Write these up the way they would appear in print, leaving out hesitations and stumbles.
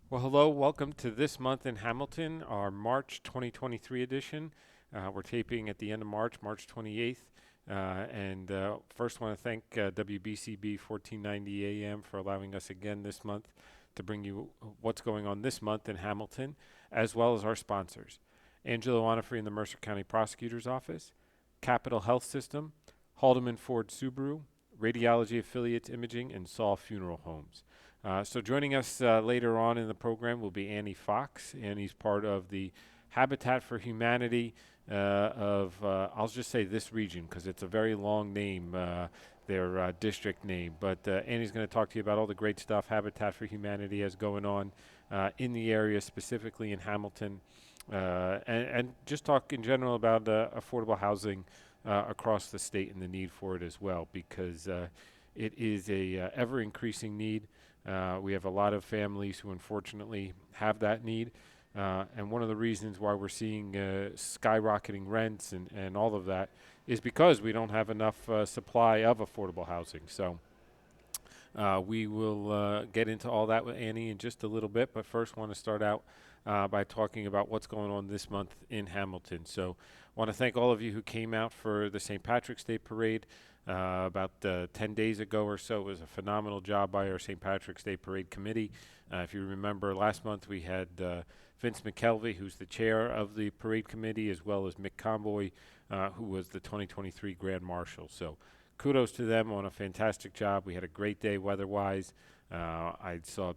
Well, hello, welcome to This Month in Hamilton, our March 2023 edition. We're taping at the end of March, March 28th. And first, want to thank WBCB 1490 AM for allowing us again this month to bring you what's going on this month in Hamilton, as well as our sponsors Angelo Onifree in the Mercer County Prosecutor's Office, Capital Health System, Haldeman Ford Subaru, Radiology Affiliates Imaging, and Saul Funeral Homes. So joining us later on in the program will be Annie Fox. Annie's part of the Habitat for Humanity I'll just say this region because it's a very long name, their district name. But Annie's going to talk to you about all the great stuff Habitat for Humanity has going on in the area, specifically in Hamilton, and just talk in general about affordable housing across the state and the need for it as well, because it is a ever increasing need. We have a lot of families who unfortunately have that need. And one of the reasons why we're seeing skyrocketing rents and all of that is because we don't have enough supply of affordable housing. So we will get into all that with Annie in just a little bit. But first, want to start out by talking about what's going on this month in Hamilton. So want to thank all of you who came out for the St. Patrick's Day Parade. About 10 days ago or so. It was a phenomenal job by our St. Patrick's Day Parade Committee. If you remember, last month we had Vince McKelvey, who's the chair of the parade committee, as well as Mick Convoy, who was the 2023 Grand Marshal. So kudos to them on a fantastic job. We had a great day weather-wise. I saw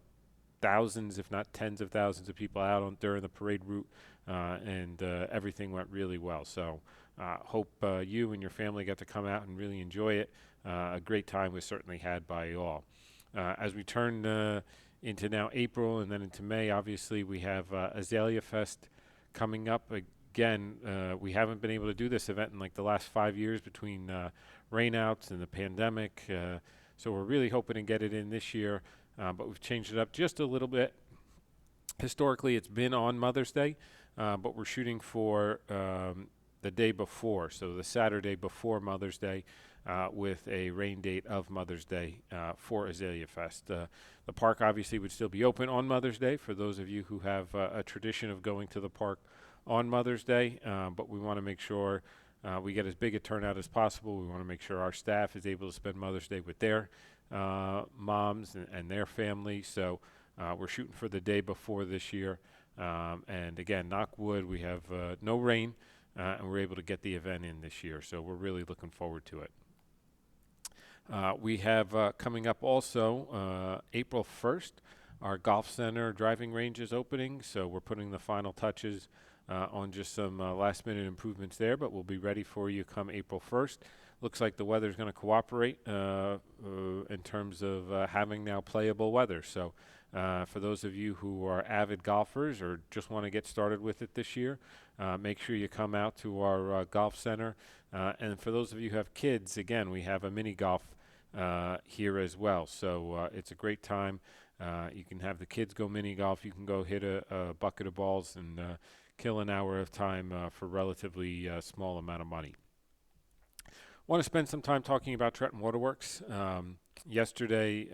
thousands, if not tens of thousands of people out during the parade route, and everything went really well. So hope you and your family got to come out and really enjoy it. A great time was certainly had by all. As we turn into now April and then into May, obviously we have Azalea Fest coming up. Again, we haven't been able to do this event in like the last 5 years between rainouts and the pandemic. So we're really hoping to get it in this year, but we've changed it up just a little bit. Historically, it's been on Mother's Day, but we're shooting for the day before, so the Saturday before Mother's Day, with a rain date of Mother's Day for Azalea Fest. The park obviously would still be open on Mother's Day for those of you who have a tradition of going to the park on Mother's Day, but we want to make sure we get as big a turnout as possible. We want to make sure our staff is able to spend Mother's Day with their moms and their family. So we're shooting for the day before this year. And again, knock wood, we have no rain. And we're able to get the event in this year, so we're really looking forward to it. We have coming up also April 1st, our golf center driving range is opening, so we're putting the final touches on just some last-minute improvements there, but we'll be ready for you come April 1st. Looks like the weather is going to cooperate in terms of having now playable weather. So for those of you who are avid golfers or just want to get started with it this year, make sure you come out to our golf center. And for those of you who have kids, again, we have a mini golf here as well. So it's a great time. You can have the kids go mini golf. You can go hit a bucket of balls and kill an hour of time for relatively small amount of money. Want to spend some time talking about Trenton Waterworks. Yesterday,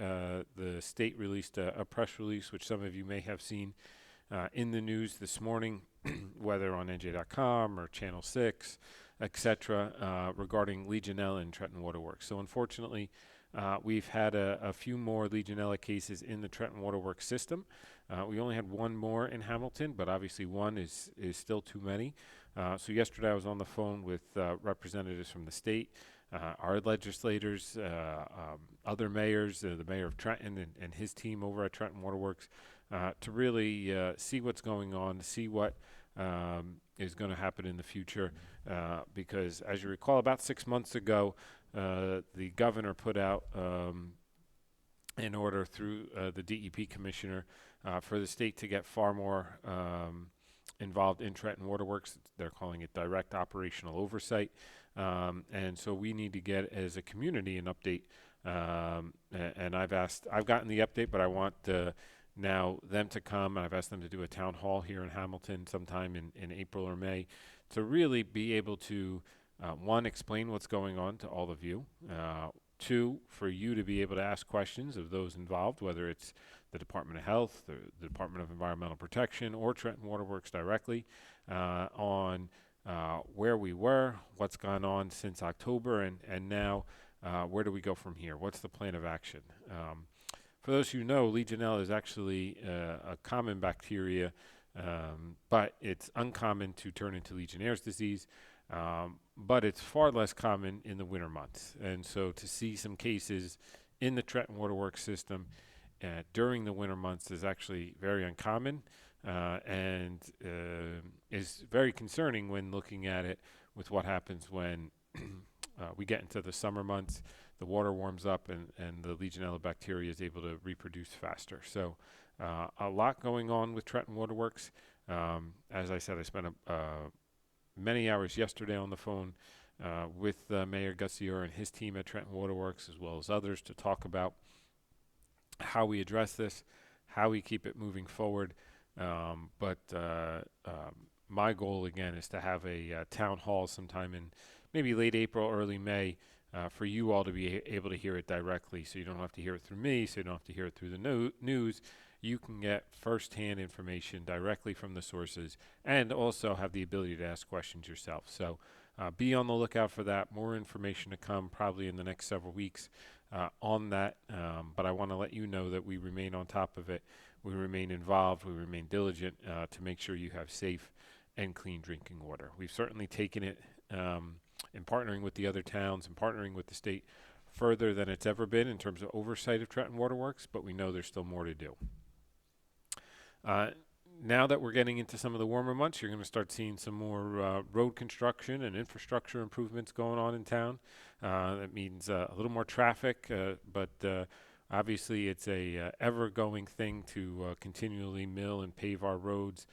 the state released a press release, which some of you may have seen in the news this morning, whether on NJ.com or Channel 6, etc., regarding Legionella in Trenton Waterworks. So unfortunately, we've had a few more Legionella cases in the Trenton Waterworks system. We only had one more in Hamilton, but obviously one is still too many. So yesterday I was on the phone with representatives from the state, our legislators, other mayors, the mayor of Trenton and his team over at Trenton Waterworks, to really see what's going on, see what is going to happen in the future. Because as you recall, about 6 months ago, the governor put out an order through the DEP commissioner for the state to get far more involved in Trenton Waterworks. They're calling it direct operational oversight. And so we need to get, as a community, an update. And I've gotten the update, but I want now them to come. I've asked them to do a town hall here in Hamilton sometime in April or May to really be able to, one, explain what's going on to all of you. Two, for you to be able to ask questions of those involved, whether it's the Department of Health, the Department of Environmental Protection, or Trenton Waterworks directly on where we were, what's gone on since October, and now where do we go from here? What's the plan of action? For those who know, Legionella is actually a common bacteria, but it's uncommon to turn into Legionnaire's disease. But it's far less common in the winter months. And so to see some cases in the Trenton Waterworks system during the winter months is actually very uncommon and is very concerning when looking at it with what happens when we get into the summer months. The water warms up and the Legionella bacteria is able to reproduce faster. So a lot going on with Trenton Waterworks. As I said, I spent many hours yesterday on the phone with Mayor Gussier and his team at Trenton Waterworks, as well as others, to talk about how we address this, how we keep it moving forward. But my goal, again, is to have a town hall sometime in maybe late April, early May, for you all to be able to hear it directly, so you don't have to hear it through me, so you don't have to hear it through the news. You can get firsthand information directly from the sources and also have the ability to ask questions yourself. So be on the lookout for that. More information to come probably in the next several weeks on that. But I want to let you know that we remain on top of it. We remain involved. We remain diligent to make sure you have safe and clean drinking water. We've certainly taken it in partnering with the other towns and partnering with the state further than it's ever been in terms of oversight of Trenton Waterworks, but we know there's still more to do. Now that we're getting into some of the warmer months, you're going to start seeing some more road construction and infrastructure improvements going on in town. That means a little more traffic, but obviously it's a ever-going thing to continually mill and pave our roads.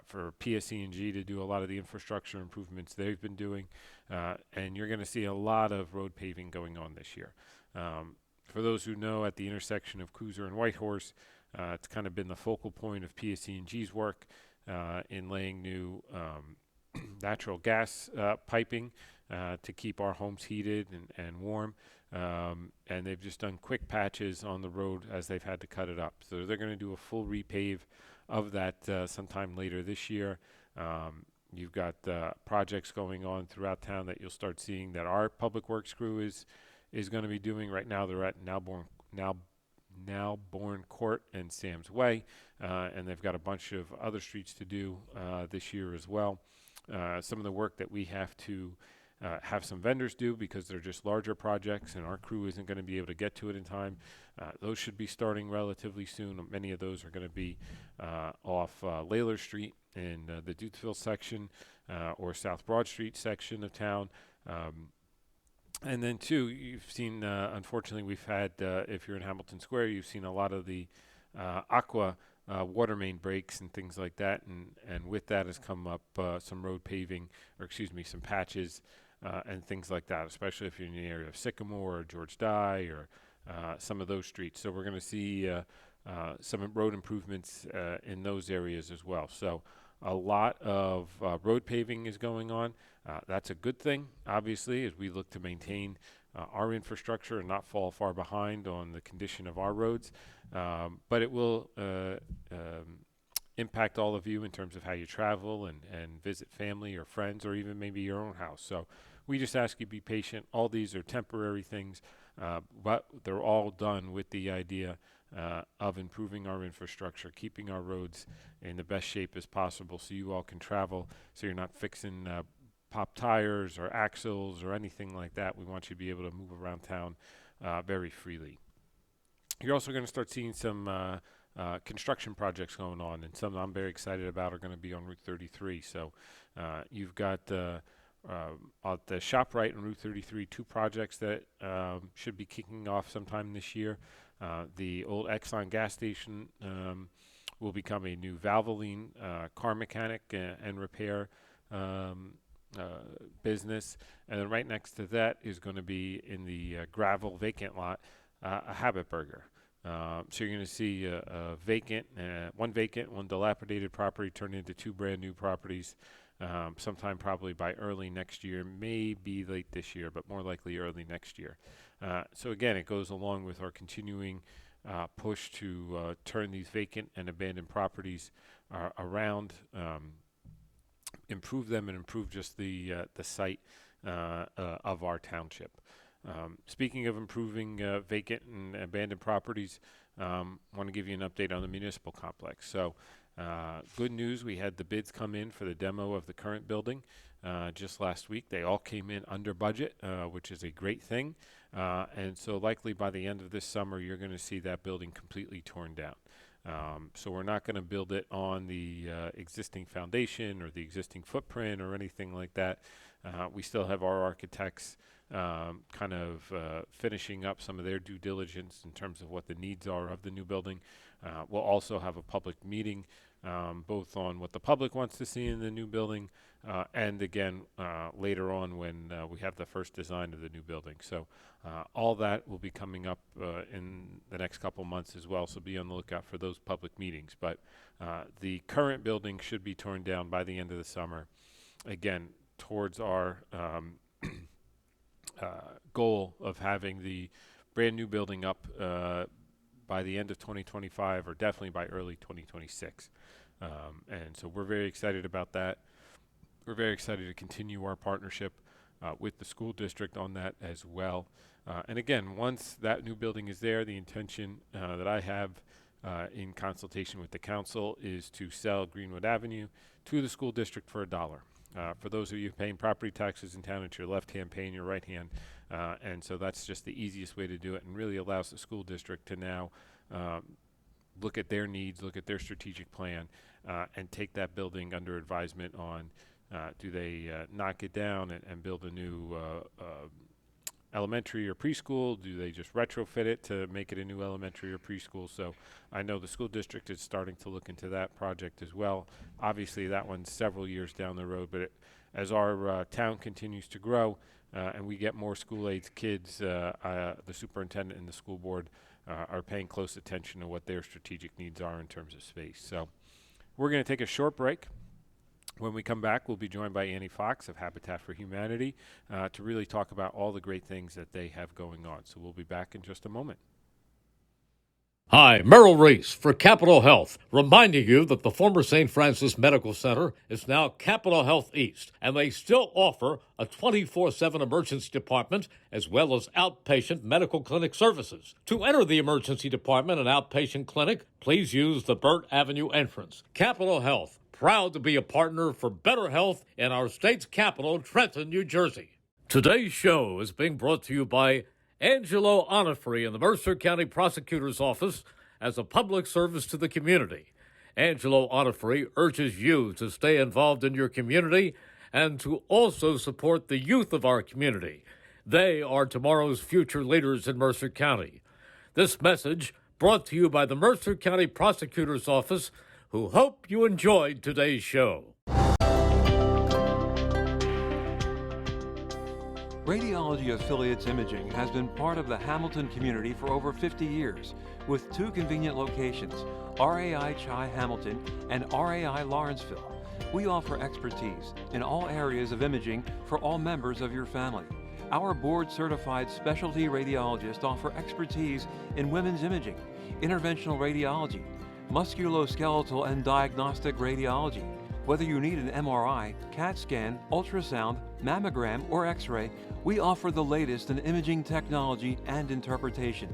For PSE&G to do a lot of the infrastructure improvements they've been doing, and you're going to see a lot of road paving going on this year. For those who know, at the intersection of Cruiser and Whitehorse, it's kind of been the focal point of PSE&G's work in laying new natural gas piping to keep our homes heated and warm. And they've just done quick patches on the road as they've had to cut it up. So they're going to do a full repave of that sometime later this year. You've got projects going on throughout town that you'll start seeing that our public works crew is going to be doing. Right now they're at Nowborn Court and Sam's Way, and they've got a bunch of other streets to do this year as well. Some of the work that we have to have some vendors do because they're just larger projects and our crew isn't going to be able to get to it in time. Those should be starting relatively soon. Many of those are going to be off Layler Street in the Dutesville section or South Broad Street section of town. And then, too, you've seen, unfortunately, we've had, if you're in Hamilton Square, you've seen a lot of the aqua water main breaks and things like that. And with that has come up some road paving, some patches and things like that, especially if you're in the area of Sycamore or George Dye or some of those streets. So we're going to see some road improvements in those areas as well. So a lot of road paving is going on. That's a good thing, obviously, as we look to maintain our infrastructure and not fall far behind on the condition of our roads. But it will impact all of you in terms of how you travel and visit family or friends or even maybe your own house. So we just ask you to be patient. All these are temporary things, but they're all done with the idea of improving our infrastructure, keeping our roads in the best shape as possible so you all can travel, so you're not fixing pop tires or axles or anything like that. We want you to be able to move around town very freely. You're also going to start seeing some construction projects going on, and some I'm very excited about are going to be on Route 33. So you've got at the ShopRite on Route 33, two projects that should be kicking off sometime this year. The old Exxon gas station will become a new Valvoline car mechanic and repair business. And then right next to that is going to be in the gravel vacant lot, a Habit Burger. So you're going to see one vacant, one dilapidated property turned into two brand new properties sometime probably by early next year, maybe late this year, but more likely early next year. So again, it goes along with our continuing push to turn these vacant and abandoned properties around, improve them, and improve just the site of our township. Speaking of improving vacant and abandoned properties, want to give you an update on the municipal complex. So, good news, we had the bids come in for the demo of the current building just last week. They all came in under budget, which is a great thing. And so likely by the end of this summer, you're going to see that building completely torn down. So we're not going to build it on the existing foundation or the existing footprint or anything like that. We still have our architects finishing up some of their due diligence in terms of what the needs are of the new building. We'll also have a public meeting both on what the public wants to see in the new building and again later on when we have the first design of the new building. So all that will be coming up in the next couple months as well, so be on the lookout for those public meetings. But the current building should be torn down by the end of the summer, again towards our goal of having the brand new building up by the end of 2025 or definitely by early 2026. And so we're very excited about that. We're very excited to continue our partnership with the school district on that as well. And again, once that new building is there, the intention that I have in consultation with the council is to sell Greenwood Avenue to the school district for $1. For those of you paying property taxes in town, it's your left hand paying your right hand. And so that's just the easiest way to do it, and really allows the school district to now look at their needs, look at their strategic plan, and take that building under advisement on do they knock it down and build a new elementary or preschool? Do they just retrofit it to make it a new elementary or preschool? So I know the school district is starting to look into that project as well. Obviously, that one's several years down the road, but as our town continues to grow and we get more school-age kids, the superintendent and the school board are paying close attention to what their strategic needs are in terms of space. So we're going to take a short break. When we come back, we'll be joined by Annie Fox of Habitat for Humanity to really talk about all the great things that they have going on. So we'll be back in just a moment. Hi, Merrill Reese for Capital Health, reminding you that the former St. Francis Medical Center is now Capital Health East, and they still offer a 24/7 emergency department as well as outpatient medical clinic services. To enter the emergency department and outpatient clinic, please use the Burt Avenue entrance. Capital Health, proud to be a partner for better health in our state's capital, Trenton, New Jersey. Today's show is being brought to you by Angelo Onifrey in the Mercer County Prosecutor's Office as a public service to the community. Angelo Onifrey urges you to stay involved in your community and to also support the youth of our community. They are tomorrow's future leaders in Mercer County. This message brought to you by the Mercer County Prosecutor's Office, who hope you enjoyed today's show. Radiology Affiliates Imaging has been part of the Hamilton community for over 50 years, with 2 convenient locations, RAI Chi Hamilton and RAI Lawrenceville. We offer expertise in all areas of imaging for all members of your family. Our board-certified specialty radiologists offer expertise in women's imaging, interventional radiology, musculoskeletal and diagnostic radiology. Whether you need an MRI, CAT scan, ultrasound, mammogram, or X-ray, we offer the latest in imaging technology and interpretation.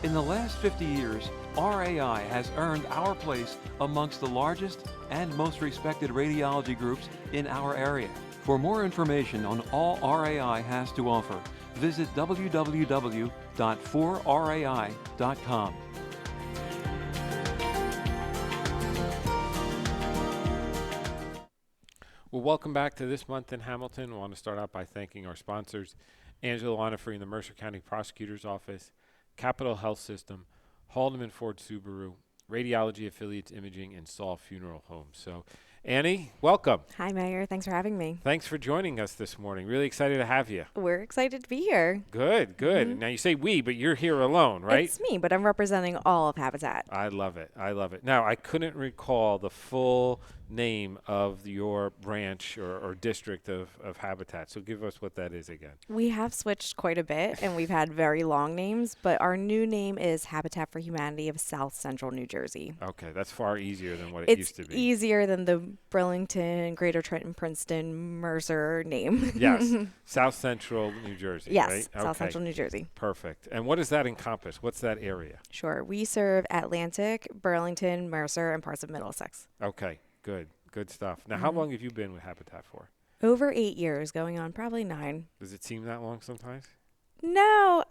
In the last 50 years, RAI has earned our place amongst the largest and most respected radiology groups in our area. For more information on all RAI has to offer, visit www.4rai.com. Well, welcome back to This Month in Hamilton. I want to start out by thanking our sponsors, Angelo Onifrey in the Mercer County Prosecutor's Office, Capital Health System, Haldeman Ford Subaru, Radiology Affiliates Imaging, and Saul Funeral Homes. So Annie, welcome. Hi, Mayor. Thanks for having me. Thanks for joining us this morning. Really excited to have you. We're excited to be here. Good, good. Now you say we, but you're here alone, right? It's me, but I'm representing all of Habitat. I love it. I love it. Now, I couldn't recall the full name of your branch or district of Habitat. So give us what that is again. We have switched quite a bit, and we've had very long names, but our new name is Habitat for Humanity of South Central New Jersey. Okay, that's far easier than what it It's used to be. easier than the Burlington, Greater Trenton, Princeton, Mercer name. Yes, South Central New Jersey, Yes, right? South Okay, Central New Jersey. perfect. And what does that encompass? What's that area? Sure. We serve Atlantic, Burlington, Mercer, and parts of Middlesex. Okay, good. Good stuff. Now, how long have you been with Habitat for? Over 8 years, going on probably 9. Does it seem that long sometimes? No,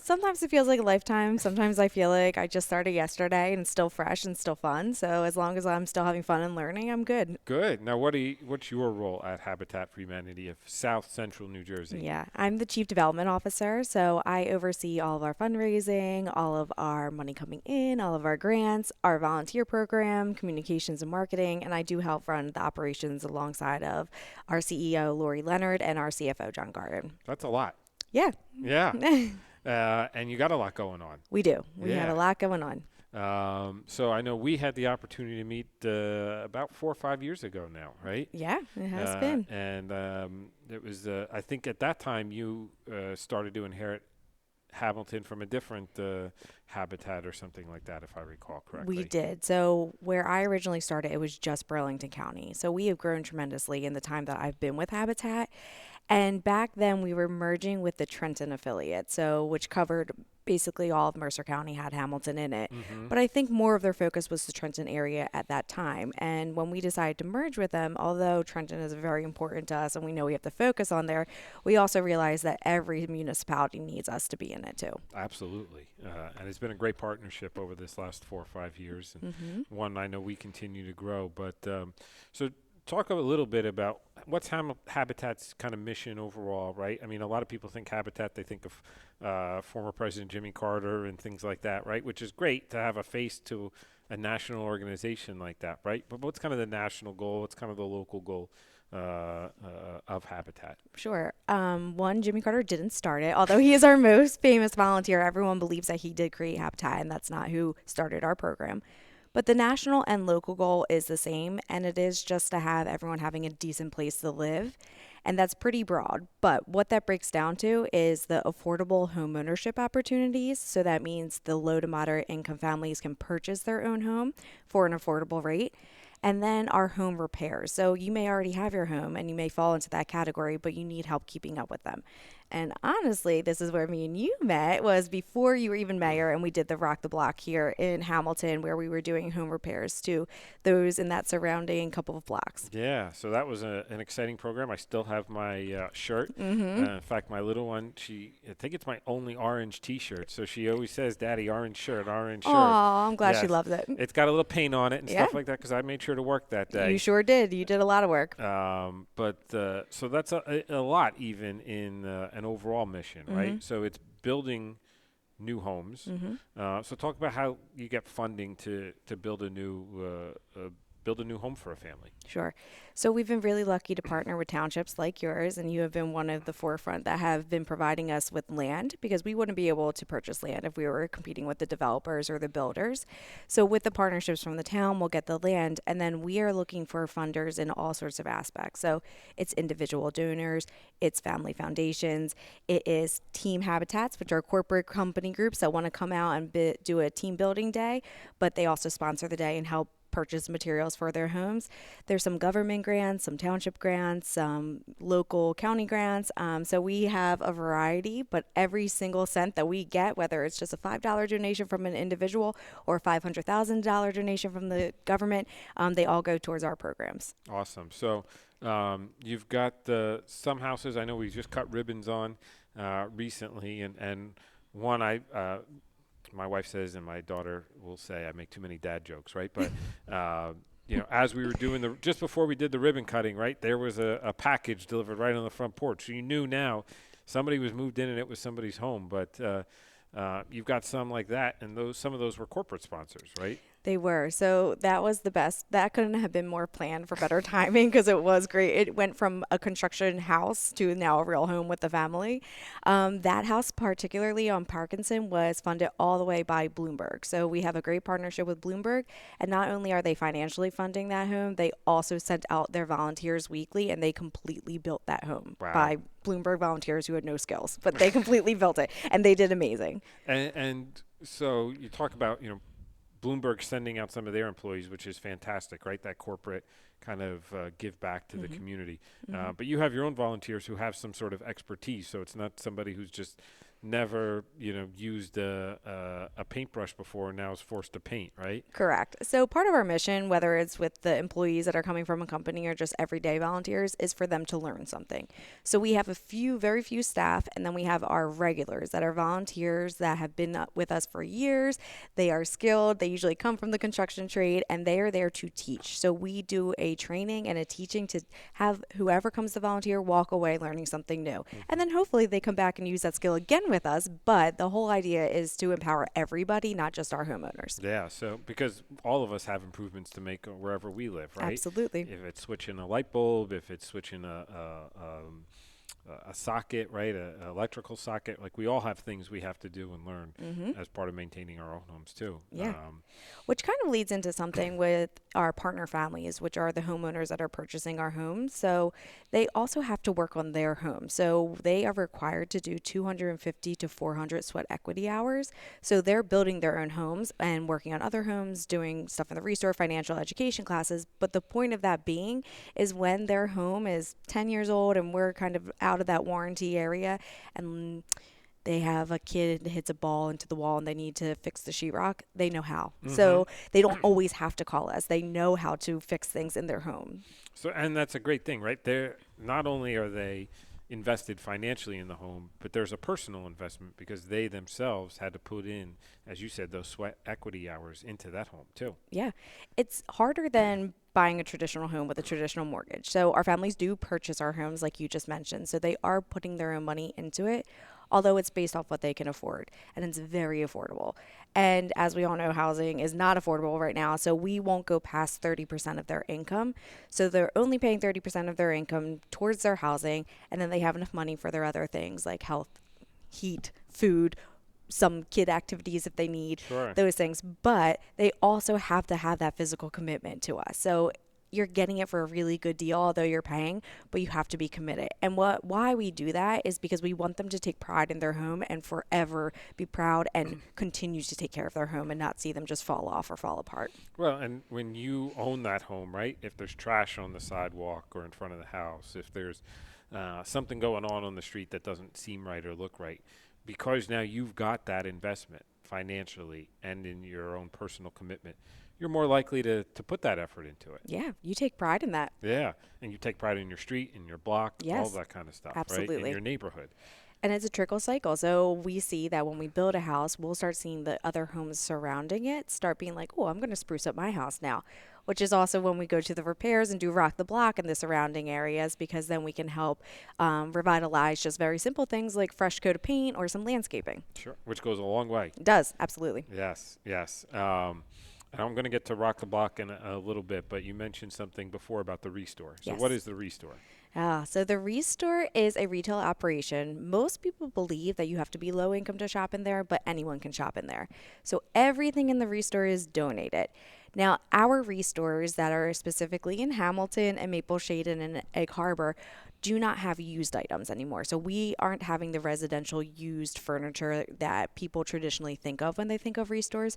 sometimes it feels like a lifetime. Sometimes I feel like I just started yesterday and it's still fresh and still fun. So as long as I'm still having fun and learning, I'm good. Good. Now, what's your role at Habitat for Humanity of South Central New Jersey? Yeah, I'm the Chief Development Officer, so I oversee all of our fundraising, all of our money coming in, all of our grants, our volunteer program, communications and marketing, and I do help run the operations alongside of our CEO, Lori Leonard, and our CFO, John Garden. That's a lot. Yeah. Yeah. And you got a lot going on. We do. We have Yeah. a lot going on. So I know we had the opportunity to meet about 4 or 5 years ago now, right? Yeah, it has been. And it was, I think at that time you started to inherit Hamilton from a different habitat or something like that, if I recall correctly. We did. So where I originally started, it was just Burlington County. So we have grown tremendously in the time that I've been with Habitat. And back then we were merging with the Trenton affiliate, so which covered basically all of Mercer County, had Hamilton in it. But I think more of their focus was the Trenton area at that time. And when we decided to merge with them, although Trenton is very important to us and we know we have to focus on there, we also realized that every municipality needs us to be in it too. Absolutely. And it's been a great partnership over this last 4 or 5 years, and one I know we continue to grow. But so talk a little bit about what's Habitat's kind of mission overall, right? I mean, a lot of people think Habitat, they think of former President Jimmy Carter and things like that, right? Which is great to have a face to a national organization like that, right? But what's kind of the national goal? What's kind of the local goal of Habitat? Sure. One, Jimmy Carter didn't start it, although he is our most famous volunteer. Everyone believes that he did create Habitat, and that's not who started our program. But the national and local goal is the same, and it is just to have everyone having a decent place to live. And that's pretty broad. But what that breaks down to is the affordable home ownership opportunities. So that means the low to moderate income families can purchase their own home for an affordable rate. And then our home repairs. So you may already have your home and you may fall into that category, but you need help keeping up with them. And honestly, this is where me and you met, was before you were even mayor, and we did the Rock the Block here in Hamilton, where we were doing home repairs to those in that surrounding couple of blocks. Yeah, so that was an exciting program. I still have my shirt. In fact, my little one, I think it's my only orange T-shirt, so she always says, "Daddy, orange shirt, orange shirt." Oh, I'm glad she Yes. loves it. It's got a little paint on it and stuff Yeah. like that because I made sure to work that day. You sure did. You did a lot of work. So that's a lot even in an overall mission, right? So it's building new homes. So talk about how you get funding to build a new home for a family. Sure. So we've been really lucky to partner with townships like yours, and you have been one of the forefront that have been providing us with land, because we wouldn't be able to purchase land if we were competing with the developers or the builders. So with the partnerships from the town, we'll get the land, and then we are looking for funders in all sorts of aspects. So it's individual donors, it's family foundations, it is team habitats, which are corporate company groups that want to come out and do a team building day, but they also sponsor the day and help purchase materials for their homes. There's some government grants, some township grants, some local county grants. So we have a variety, but every single cent that we get, whether it's just a $5 donation from an individual or a $500,000 donation from the government, they all go towards our programs. Awesome. So you've got some houses I know we just cut ribbons on recently, and one my wife says, and my daughter will say, I make too many dad jokes, right? But as we were doing just before we did the ribbon cutting, right, there was a package delivered right on the front porch. So you knew now somebody was moved in and it was somebody's home. But you've got some like that, and some of those were corporate sponsors, right? They were. So that was the best. That couldn't have been more planned for better timing because it was great. It went from a construction house to now a real home with the family. That house, particularly on Parkinson, was funded all the way by Bloomberg. So we have a great partnership with Bloomberg. And not only are they financially funding that home, they also sent out their volunteers weekly and they completely built that home Wow. by Bloomberg volunteers who had no skills, but they completely built it and they did amazing. And so you talk about, Bloomberg sending out some of their employees, which is fantastic, right? That corporate kind of give back to the community. But you have your own volunteers who have some sort of expertise, so it's not somebody who's just never, used a paintbrush before and now is forced to paint, right? Correct. So part of our mission, whether it's with the employees that are coming from a company or just everyday volunteers, is for them to learn something. So we have very few staff, and then we have our regulars that are volunteers that have been with us for years. They are skilled. They usually come from the construction trade, and they are there to teach. So we do a training and a teaching to have whoever comes to volunteer walk away learning something new. And then hopefully they come back and use that skill again with us, but the whole idea is to empower everybody, not just our homeowners. Yeah, so because all of us have improvements to make wherever we live, right? Absolutely. If it's switching a light bulb, if it's switching a socket, right, an electrical socket, like we all have things we have to do and learn as part of maintaining our own homes too. Yeah. Which kind of leads into something with our partner families, which are the homeowners that are purchasing our homes. So they also have to work on their home. So they are required to do 250 to 400 sweat equity hours. So they're building their own homes and working on other homes, doing stuff in the restore, financial education classes. But the point of that being is when their home is 10 years old and we're kind of out of that warranty area and they have a kid hits a ball into the wall and they need to fix the sheetrock, they know how. So they don't always have to call us. They know how to fix things in their home. So, and that's a great thing, right? They're not only are they invested financially in the home, but there's a personal investment because they themselves had to put in, as you said, those sweat equity hours into that home too. Yeah. It's harder than buying a traditional home with a traditional mortgage. So our families do purchase our homes like you just mentioned. So they are putting their own money into it, although it's based off what they can afford, and it's very affordable. And as we all know, housing is not affordable right now, so we won't go past 30% of their income. So they're only paying 30% of their income towards their housing, and then they have enough money for their other things like health, heat, food, some kid activities if they need, those things. But they also have to have that physical commitment to us. So you're getting it for a really good deal, although you're paying, but you have to be committed. And why we do that is because we want them to take pride in their home and forever be proud and continue to take care of their home and not see them just fall off or fall apart. Well, and when you own that home, right, if there's trash on the sidewalk or in front of the house, if there's something going on the street that doesn't seem right or look right, because now you've got that investment financially and in your own personal commitment, you're more likely to put that effort into it. Yeah, you take pride in that. Yeah, and you take pride in your street, in your block, all that kind of stuff, absolutely. right, in your neighborhood. And it's a trickle cycle. So we see that when we build a house, we'll start seeing the other homes surrounding it start being like, oh, I'm going to spruce up my house now, which is also when we go to the repairs and do rock the block in the surrounding areas, because then we can help revitalize just very simple things like fresh coat of paint or some landscaping. Sure, which goes a long way. It does, absolutely. Yes. And I'm going to get to rock the block in a little bit, but you mentioned something before about the restore. So what is the restore? So the restore is a retail operation. Most people believe that you have to be low income to shop in there, but anyone can shop in there. So everything in the restore is donated. Now, our restores that are specifically in Hamilton and Maple Shade and in Egg Harbor do not have used items anymore. So we aren't having the residential used furniture that people traditionally think of when they think of restores.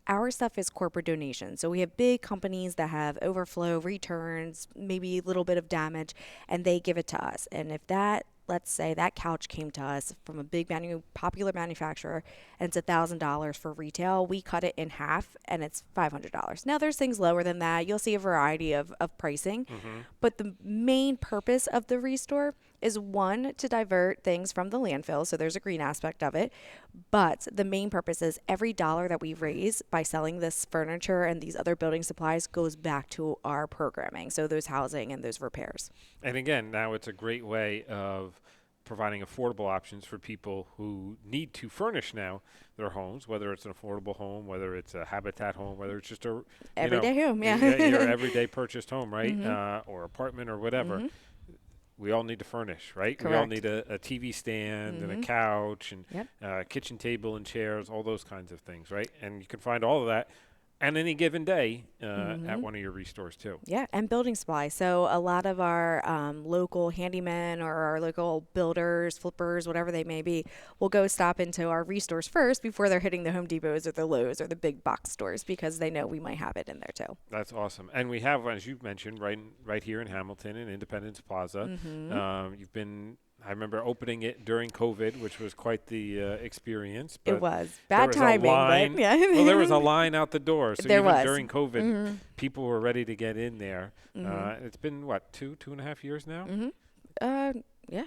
Our stuff is corporate donation. So we have big companies that have overflow, returns, maybe a little bit of damage, and they give it to us. And if that, let's say that couch came to us from a big popular manufacturer and it's $1,000 for retail, we cut it in half and it's $500. Now there's things lower than that. You'll see a variety of pricing, but the main purpose of the restore is one, to divert things from the landfill. So there's a green aspect of it. But the main purpose is every dollar that we raise by selling this furniture and these other building supplies goes back to our programming. So those housing and those repairs. And again, now it's a great way of providing affordable options for people who need to furnish now their homes, whether it's an affordable home, whether it's a Habitat home, whether it's just a Everyday home, yeah. your everyday purchased home, right? Or apartment or whatever. We all need to furnish, right? We all Correct. need a TV stand and a couch and Yep. kitchen table and chairs, all those kinds of things, right? And you can find all of that on any given day at one of your restores too. Yeah, and building supply. So a lot of our local handymen or our local builders, flippers, whatever they may be, will go stop into our restores first before they're hitting the Home Depots or the Lowe's or the big box stores because they know we might have it in there too. That's awesome. And we have, as you mentioned, right here in Hamilton in Independence Plaza. You've been, I remember opening it during COVID, which was quite the experience. But It was there bad was timing, a line, but yeah. well, there was a line out the door. So There even was. during COVID, people were ready to get in there. It's been, what, 2.5 years now? Yeah,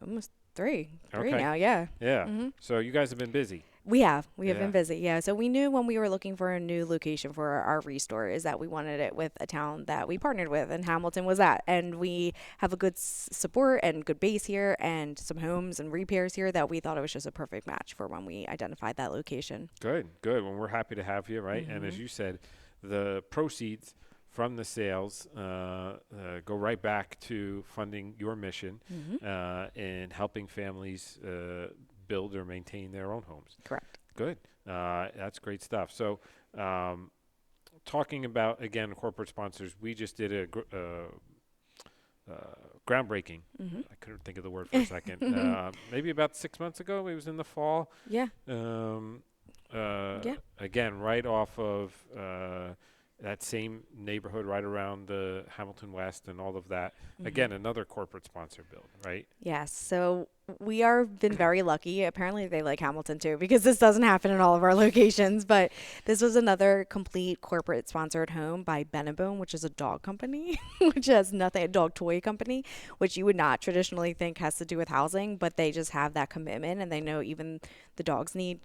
almost three Okay. now. Yeah. Yeah. So you guys have been busy. We have Yeah. been busy. Yeah. So we knew when we were looking for a new location for our restore is that we wanted it with a town that we partnered with, and Hamilton was that. And we have a good support and good base here and some homes and repairs here that we thought it was just a perfect match for when we identified that location. Good. Well, we're happy to have you, right? And as you said, the proceeds from the sales go right back to funding your mission and helping families build or maintain their own homes. Correct. Good. That's great stuff. So talking about, again, corporate sponsors, we just did a groundbreaking. I couldn't think of the word for a second. Maybe about 6 months ago. It was in the fall. Yeah. Again, right off of that same neighborhood, right around the Hamilton West and all of that. Again, another corporate sponsor build, right? Yes. So we are been very lucky. Apparently they like Hamilton too, because this doesn't happen in all of our locations. But this was another complete corporate sponsored home by Benebone, which is a dog company, which has nothing, a dog toy company, which you would not traditionally think has to do with housing, but they just have that commitment and they know even the dogs need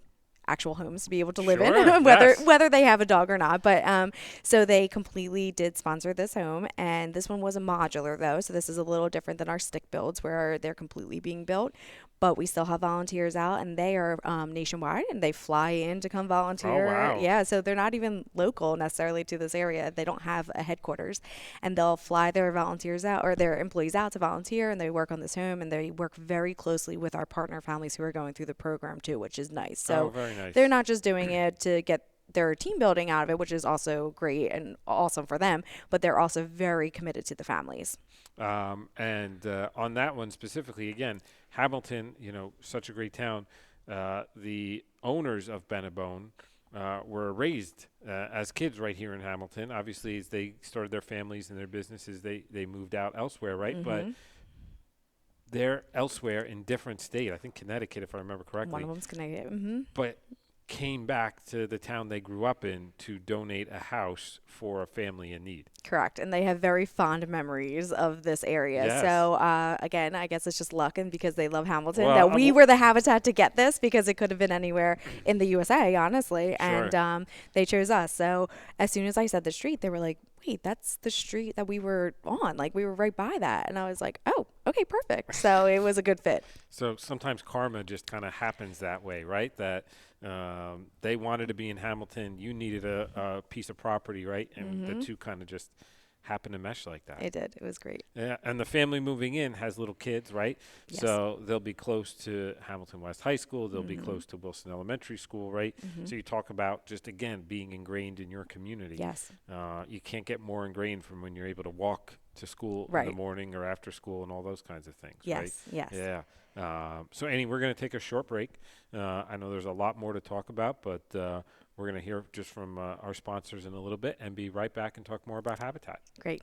actual homes to be able to live Sure, in, yes. whether they have a dog or not. But so they completely did sponsor this home, and this one was a modular though, so this is a little different than our stick builds where they're completely being built. But we still have volunteers out, and they are nationwide, and they fly in to come volunteer. Oh, wow. Yeah, so they're not even local necessarily to this area. They don't have a headquarters, and they'll fly their volunteers out or their employees out to volunteer, and they work on this home, and they work very closely with our partner families who are going through the program too, which is nice. So very nice. they're not just doing it to get their team building out of it, which is also great and awesome for them, but they're also very committed to the families. And on that one specifically, again, Hamilton, such a great town. The owners of Benebone were raised as kids right here in Hamilton. Obviously, as they started their families and their businesses, they moved out elsewhere, right? But they're elsewhere in different state. I think Connecticut, if I remember correctly. One of them's Connecticut. But came back to the town they grew up in to donate a house for a family in need. Correct. And they have very fond memories of this area. Yes. So, again, I guess it's just luck and because they love Hamilton Well, that we were the habitat to get this because it could have been anywhere in the USA, honestly. Sure. And they chose us. So as soon as I said the street, they were like, wait, that's the street that we were on. Like, we were right by that. And I was like, oh, okay, perfect. So it was a good fit. So sometimes karma just kind of happens that way, right? That they wanted to be in Hamilton. You needed a piece of property, right? And the two kind of just happened to mesh like that. It did. It was great. Yeah, and the family moving in has little kids, right? Yes. So they'll be close to Hamilton West High School. They'll be close to Wilson Elementary School, right? So you talk about just, again, being ingrained in your community. Yes. You can't get more ingrained from when you're able to walk to school in Right. the morning or after school and all those kinds of things, Yes. right? Yes. Yeah. So, Annie, we're going to take a short break. I know there's a lot more to talk about, but we're going to hear just from our sponsors in a little bit and be right back and talk more about Habitat. Great.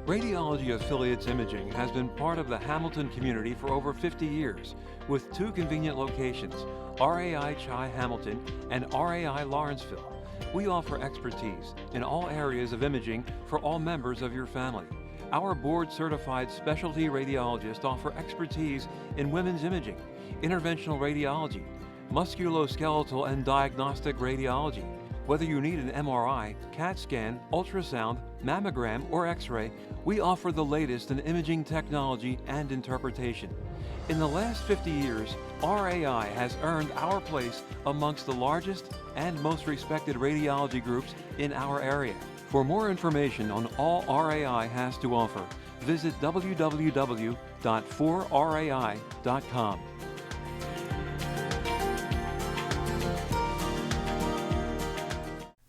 Radiology Affiliates Imaging has been part of the Hamilton community for over 50 years, with 2 convenient locations, RAI Chi Hamilton and RAI Lawrenceville. We offer expertise in all areas of imaging for all members of your family. Our board-certified specialty radiologists offer expertise in women's imaging, interventional radiology, musculoskeletal and diagnostic radiology, Whether you need an MRI, CAT scan, ultrasound, mammogram, or X-ray, we offer the latest in imaging technology and interpretation. In the last 50 years, RAI has earned our place amongst the largest and most respected radiology groups in our area. For more information on all RAI has to offer, visit www.4rai.com.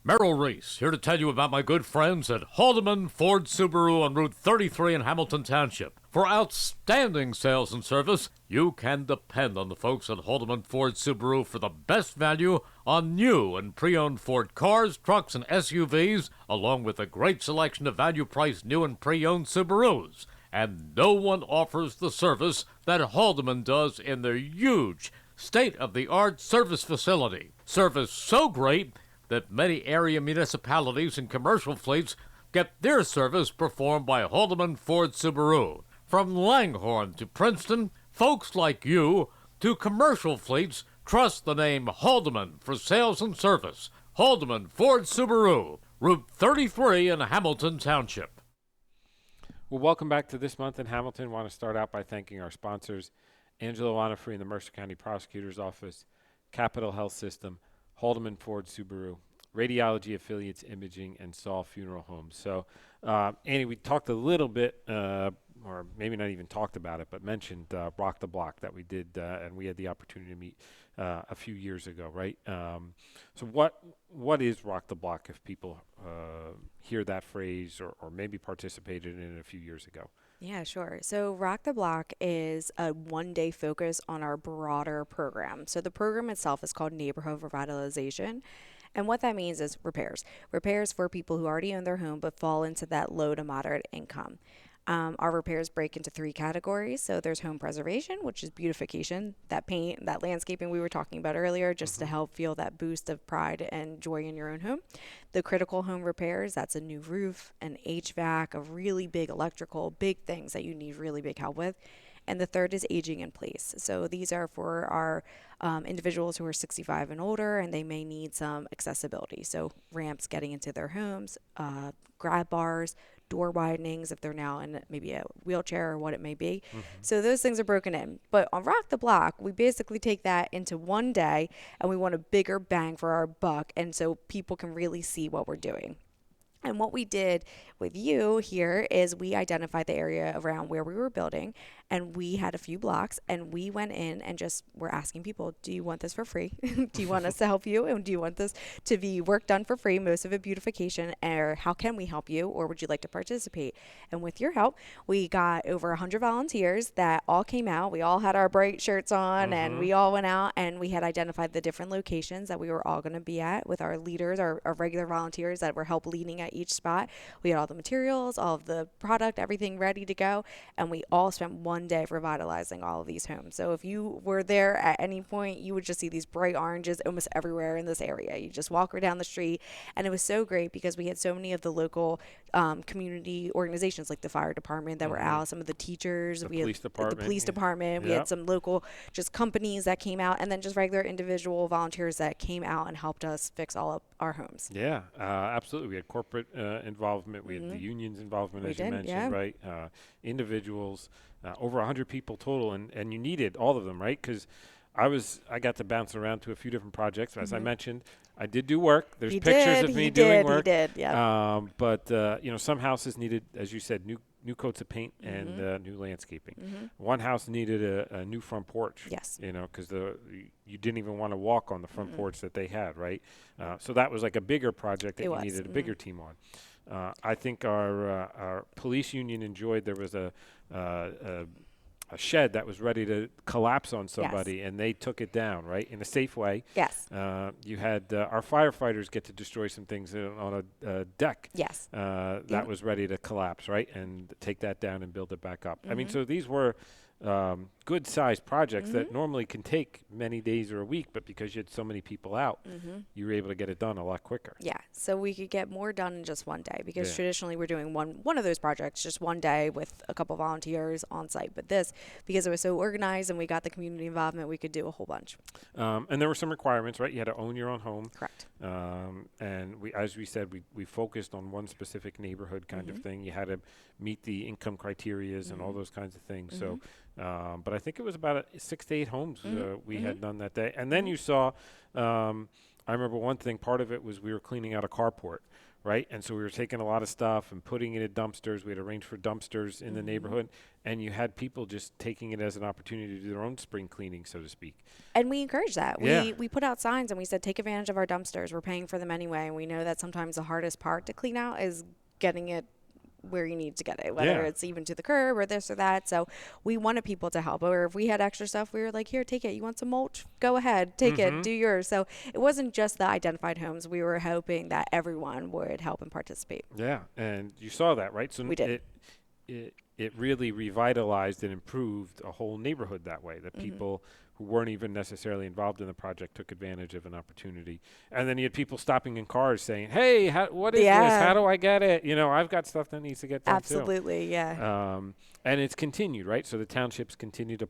Merrill Reese here to tell you about my good friends at Haldeman Ford Subaru on Route 33 in Hamilton Township. For outstanding sales and service, you can depend on the folks at Haldeman Ford Subaru for the best value on new and pre-owned Ford cars, trucks, and SUVs, along with a great selection of value-priced new and pre-owned Subarus. And no one offers the service that Haldeman does in their huge, state-of-the-art service facility. Service so great that many area municipalities and commercial fleets get their service performed by Haldeman Ford Subaru. From Langhorne to Princeton, folks like you to commercial fleets trust the name Haldeman for sales and service. Haldeman Ford Subaru, Route 33 in Hamilton Township. Well, welcome back to This Month in Hamilton. I want to start out by thanking our sponsors, Angelo Onifree in the Mercer County Prosecutor's Office, Capital Health System, Haldeman Ford Subaru, Radiology Affiliates Imaging, and Saul Funeral Homes. So, Annie, we talked a little bit, or maybe not even talked about it, but mentioned Rock the Block that we did, and we had the opportunity to meet a few years ago, right? So what is Rock the Block if people hear that phrase or maybe participated in it a few years ago? Yeah, sure. So Rock the Block is a one-day focus on our broader program. So the program itself is called Neighborhood Revitalization. And what that means is repairs. Repairs for people who already own their home but fall into that low to moderate income. Our repairs break into 3 categories. So there's home preservation, which is beautification, that paint, that landscaping we were talking about earlier, just to help feel that boost of pride and joy in your own home. The critical home repairs, that's a new roof, an HVAC, a really big electrical, big things that you need really big help with. And the third is aging in place. So these are for our individuals who are 65 and older, and they may need some accessibility. So ramps getting into their homes, grab bars, door widenings if they're now in maybe a wheelchair or what it may be. So those things are broken in. But on Rock the Block, we basically take that into one day, and we want a bigger bang for our buck, and so people can really see what we're doing. And what we did with you here is we identified the area around where we were building, and we had a few blocks, and we went in and just were asking people, do you want this for free? Do you want us to help you? And do you want this to be work done for free, most of it beautification, or how can we help you, or would you like to participate? And with your help, we got over 100 volunteers that all came out. We all had our bright shirts on, and we all went out, and we had identified the different locations that we were all going to be at with our leaders, our regular volunteers that were help leading at each spot. We had all the materials, all of the product, everything ready to go, and we all spent one day revitalizing all of these homes. So if you were there at any point, you would just see these bright oranges almost everywhere in this area. You just walk down the street, and it was so great because we had so many of the local community organizations like the fire department that were out, some of the teachers, The we had police department. the police department, we had some local just companies that came out, and then just regular individual volunteers that came out and helped us fix all of our homes. Yeah, absolutely. We had corporate involvement. We had the union's involvement, as you mentioned, right? Individuals, over 100 people total, and you needed all of them, right? Because I got to bounce around to a few different projects. As I mentioned, I did do work. There's pictures of me doing work. He did, yeah. But some houses needed, as you said, new coats of paint and new landscaping. One house needed a new front porch. Yes. Because you didn't even want to walk on the front porch that they had, right? So that was like a bigger project that you needed a bigger team on. I think our police union enjoyed. There was a shed that was ready to collapse on somebody, and they took it down, right, in a safe way. Yes. You had our firefighters get to destroy some things on a deck. Yes. That was ready to collapse, right, and take that down and build it back up. I mean, so these were good-sized projects that normally can take many days or a week, but because you had so many people out, you were able to get it done a lot quicker. Yeah, so we could get more done in just one day because Yeah. traditionally we're doing one of those projects just one day with a couple volunteers on site. But this, because it was so organized and we got the community involvement, we could do a whole bunch. And there were some requirements, right? You had to own your own home. Correct. And as we said, we focused on one specific neighborhood kind of thing. You had to meet the income criterias and all those kinds of things. So, but I think it was about 6 to 8 homes we had done that day. And then you saw, I remember one thing, part of it was we were cleaning out a carport, right? And so we were taking a lot of stuff and putting it in dumpsters. We had arranged for dumpsters in the neighborhood, and you had people just taking it as an opportunity to do their own spring cleaning, so to speak. And we encourage that. Yeah. We put out signs and we said, take advantage of our dumpsters. We're paying for them anyway. And we know that sometimes the hardest part to clean out is getting it where you need to get it, whether it's even to the curb or this or that. So we wanted people to help. Or if we had extra stuff, we were like, here, take it. You want some mulch? Go ahead, take it, do yours. So it wasn't just the identified homes. We were hoping that everyone would help and participate. Yeah, and you saw that, right? So We did. It really revitalized and improved a whole neighborhood that way, that people who weren't even necessarily involved in the project took advantage of an opportunity. And then you had people stopping in cars saying, hey, what is this? How do I get it? You know, I've got stuff that needs to get done too. Absolutely, yeah. And it's continued, right? So the townships continue to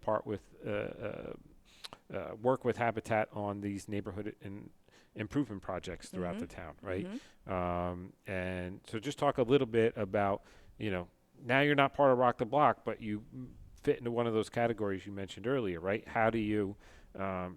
work with Habitat on these neighborhood and improvement projects throughout the town, right? And so just talk a little bit about, now you're not part of Rock the Block, but you fit into one of those categories you mentioned earlier, right? How do you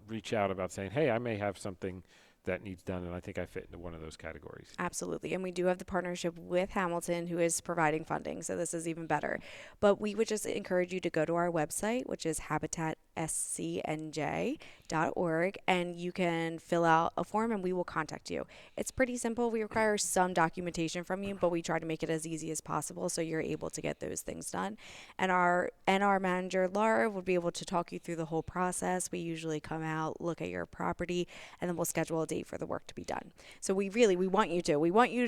reach out about saying, hey, I may have something that needs done, and I think I fit into one of those categories? Absolutely. And we do have the partnership with Hamilton, who is providing funding. So this is even better. But we would just encourage you to go to our website, which is habitatscnj.org, and you can fill out a form and we will contact you. It's pretty simple. We require some documentation from you, but we try to make it as easy as possible so you're able to get those things done. And our manager, Laura, would be able to talk you through the whole process. We usually come out, look at your property, and then we'll schedule a date for the work to be done. So we want you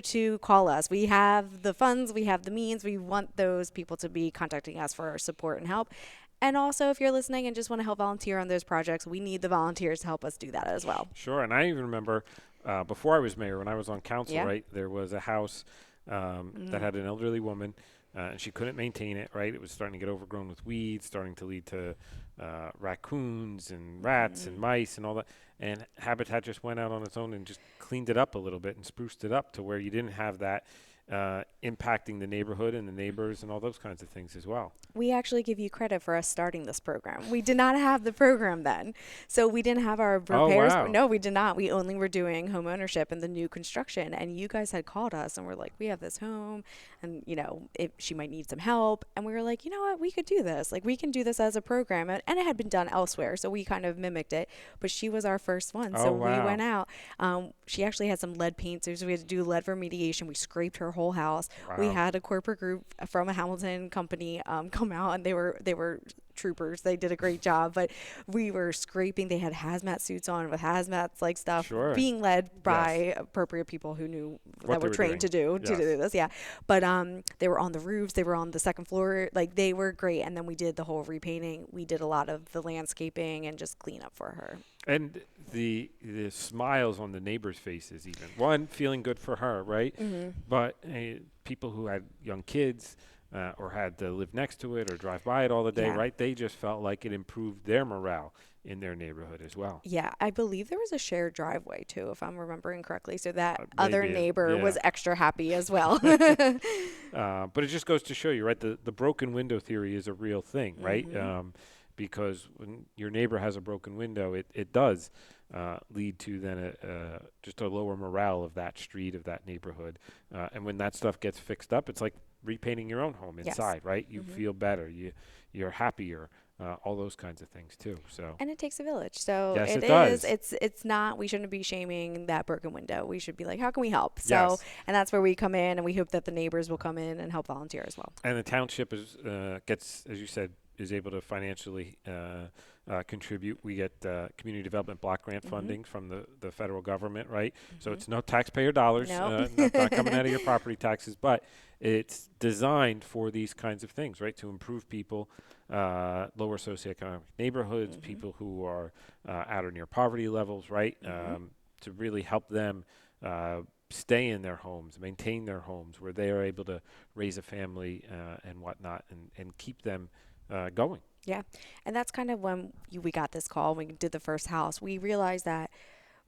to call us. We have the funds, we have the means. We want those people to be contacting us for our support and help. And also, if you're listening and just want to help volunteer on those projects, we need the volunteers to help us do that as well. Sure. And I even remember before I was mayor, when I was on council, right, there was a house that had an elderly woman, and she couldn't maintain it, right? It was starting to get overgrown with weeds, starting to lead to raccoons and rats and mice and all that. And Habitat just went out on its own and just cleaned it up a little bit and spruced it up to where you didn't have that impacting the neighborhood and the neighbors and all those kinds of things as well. We actually give you credit for us starting this program. We did not have the program then. So we didn't have our repairs. Oh, wow. No, we did not. We only were doing home ownership and the new construction. And you guys had called us and we're like, we have this home and, if she might need some help. And we were like, you know what, we could do this. Like, we can do this as a program. And it had been done elsewhere. So we kind of mimicked it. But she was our first one. So we went out. She actually had some lead paint. So we had to do lead remediation. We scraped her whole house. Wow. We had a corporate group from a Hamilton company come out, and they were troopers. They did a great job, but we were scraping. They had hazmat suits on with hazmat like stuff, being led by appropriate people who knew that were trained to do this. Yeah, but they were on the roofs. They were on the second floor. Like, they were great. And then we did the whole repainting. We did a lot of the landscaping and just clean up for her. And the smiles on the neighbors' faces, even one feeling good for her, right? But people who had young kids or had to live next to it or drive by it all the day, right? They just felt like it improved their morale in their neighborhood as well. Yeah, I believe there was a shared driveway too, if I'm remembering correctly. So that other neighbor was extra happy as well. But it just goes to show you, right? The broken window theory is a real thing, right? Because when your neighbor has a broken window, it does lead to then just a lower morale of that street, of that neighborhood. And when that stuff gets fixed up, it's like repainting your own home inside, right? You feel better, you're happier, all those kinds of things too. So, and it takes a village. So yes, it does. It's not, we shouldn't be shaming that broken window. We should be like, how can we help? So, and that's where we come in, and we hope that the neighbors will come in and help volunteer as well. And the township gets, as you said, is able to financially contribute. We get community development block grant funding from the federal government, right? So it's no taxpayer dollars, Nope. not coming out of your property taxes, but it's designed for these kinds of things, right? To improve people, lower socioeconomic neighborhoods, people who are at or near poverty levels, right? To really help them stay in their homes, maintain their homes, where they are able to raise a family and whatnot, and keep them going. Yeah. And that's kind of when we got this call, when we did the first house. We realized that